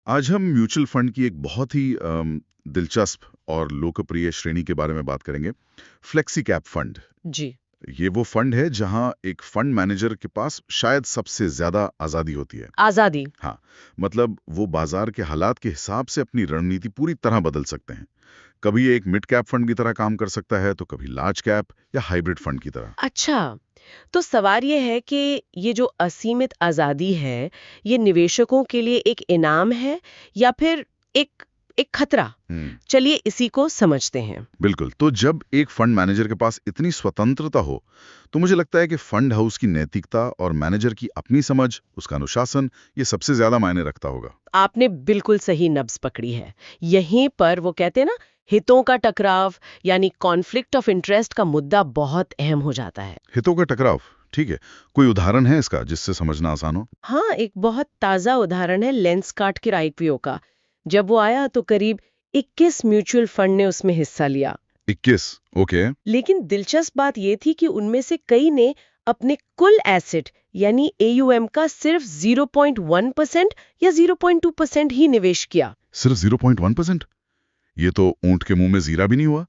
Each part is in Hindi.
आज हम म्यूचुअल फंड की एक बहुत ही दिलचस्प और लोकप्रिय श्रेणी के बारे में बात करेंगे। Flexi cap fund. जी। ये वो फंड है जहां एक फंड मैनेजर के पास शायद सबसे ज्यादा आजादी होती है। आजादी। हाँ, मतलब वो बाजार के हालात के हिसाब से अपनी रणनीति पूरी तरह बदल सकते हैं। कभी ये एक मिड कैप फंड की तरह काम कर सकता है, तो कभी लार्ज कैप या हाइब्रिड फंड की तरह। अच्छा, तो सवाल ये है कि ये जो असीमित आजादी है, ये निवेशकों के लिए एक इनाम है या फिर एक एक खतरा? चलिए इसी को समझते हैं। बिल्कुल। तो जब एक फंड मैनेजर के पास इतनी स्वतंत्रता हो, तो मुझे लगता है कि फंड हाउस की नैतिकता और मैनेजर की अपनी समझ, उसका अनुशासन, ये सबसे ज्यादा मायने रखता होगा। आपने बिल्कुल सही नब्ज पकड़ी है। यहीं पर वो कहते हैं ना, हितों का टकराव यानी कॉन्फ्लिक्ट ऑफ इंटरेस्ट का मुद्दा बहुत अहम हो जाता है। हितों का टकराव, ठीक है। कोई उदाहरण है इसका जिससे समझना आसान हो? हाँ, एक बहुत ताजा उदाहरण है लेंसकार्ट के आईपीओ का। जब वो आया तो करीब 21 म्यूचुअल फंड ने उसमें हिस्सा लिया। 21, ओके। लेकिन दिलचस्प बात ये थी कि उनमें से कई ने अपने कुल एसेट यानी एयूएम का सिर्फ 0.1% या 0.2% ही निवेश किया। सिर्फ 0.1%? ये तो ऊंट के मुंह में जीरा भी नहीं हुआ।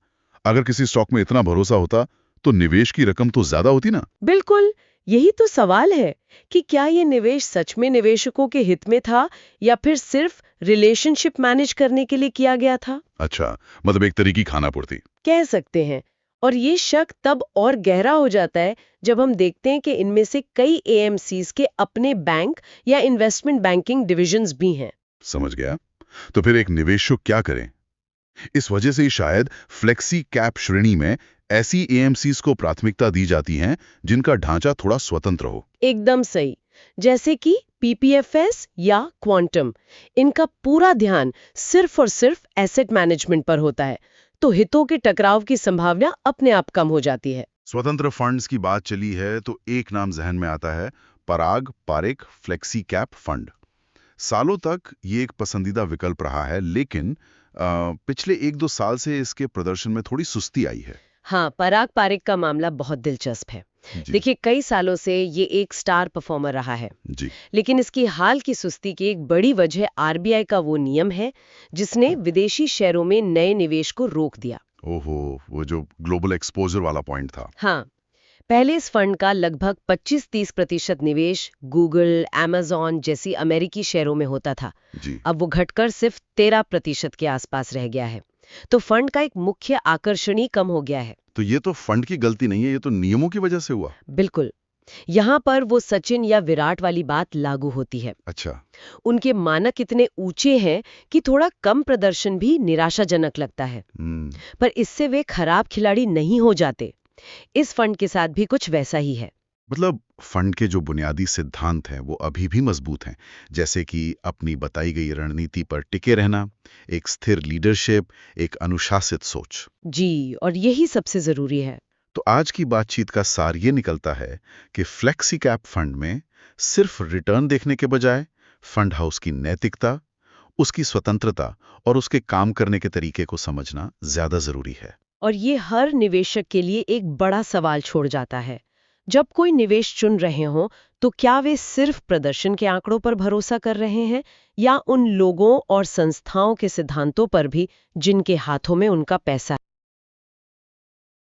अगर किसी स्टॉक में इतना भरोसा होता, तो निवेश की रकम तो ज्यादा होती ना। बिल्कुल, यही तो सवाल है कि क्या ये निवेश सच में निवेशकों के हित में था या फिर सिर्फ रिलेशनशिप मैनेज करने के लिए किया गया था? अच्छा, मतलब एक तरीके की खाना पूर्ति। कह सकते हैं। और ये शक तब और गहरा हो जाता है जब हम देखते हैं कि इनमें से कई एएमसीज के अपने बैंक या इन्वेस्टमेंट बैंकिंग डिविजन्स भी हैं। समझ गया। तो फिर एक निवेशक क्या करें? इस वजह से ही शायद फ्लेक्सी कैप श्रेणी में ऐसी एएमसीज को प्राथमिकता दी जाती हैं जिनका ढांचा थोड़ा स्वतंत्र हो। एकदम सही। जैसे कि पीपीएफएस या क्वांटम, इनका पूरा ध्यान सिर्फ और सिर्फ एसेट मैनेजमेंट पर होता है, तो हितों के टकराव की संभावना अपने आप कम हो जाती है। स्वतंत्र फंड्स की बात चली है तो एक नाम जहन में आता है, पराग पारिक फ्लेक्सी कैप फंड। सालों तक ये एक पसंदीदा विकल्प रहा है, लेकिन पिछले 1-2 साल से इसके प्रदर्शन में थोड़ी सुस्ती आई है। हाँ, पराग पारिक का मामला बहुत दिलचस्प है। जी। देखिए, कई सालों से ये एक स्टार परफॉर्मर रहा है, जी। लेकिन इसकी हाल की सुस्ती की एक बड़ी वजह आरबीआई का वो नियम है जिसने विदेशी शेयरों में नए निवेश को रोक दिया। ओहो, वो जो ग्लोबल एक्सपोजर वाला पॉइंट था। हाँ, पहले इस फंड का लगभग 25-30% निवेश गूगल, अमेज़न जैसी अमेरिकी शेयरों में होता था। जी। अब वो घटकर सिर्फ 13% के आसपास रह गया है। तो फंड का एक मुख्य आकर्षण ही कम हो गया है। तो ये तो फंड की गलती नहीं है, ये तो नियमों की वजह से हुआ। बिल्कुल। यहाँ पर वो सचिन या विराट वाली बात लागू होती है। अच्छा। उनके मानक इतने ऊंचे हैं कि थोड़ा कम प्रदर्शन भी निराशाजनक लगता है। हम्म। पर इससे वे खराब खिलाड़ी नहीं हो जाते। इस फंड के साथ भी कुछ वैसा ही है। मतलब फंड के जो बुनियादी सिद्धांत हैं वो अभी भी मजबूत हैं, जैसे कि अपनी बताई गई रणनीति पर टिके रहना, एक स्थिर लीडरशिप, एक अनुशासित सोच। जी, और यही सबसे जरूरी है। तो आज की बातचीत का सार ये निकलता है कि फ्लेक्सी कैप फंड में सिर्फ रिटर्न देखने के बजाय फंड हाउस की नैतिकता, उसकी स्वतंत्रता और उसके काम करने के तरीके को समझना ज्यादा जरूरी है। और ये हर निवेशक के लिए एक बड़ा सवाल छोड़ जाता है। जब कोई निवेश चुन रहे हों, तो क्या वे सिर्फ प्रदर्शन के आंकड़ों पर भरोसा कर रहे हैं या उन लोगों और संस्थाओं के सिद्धांतों पर भी जिनके हाथों में उनका पैसा है?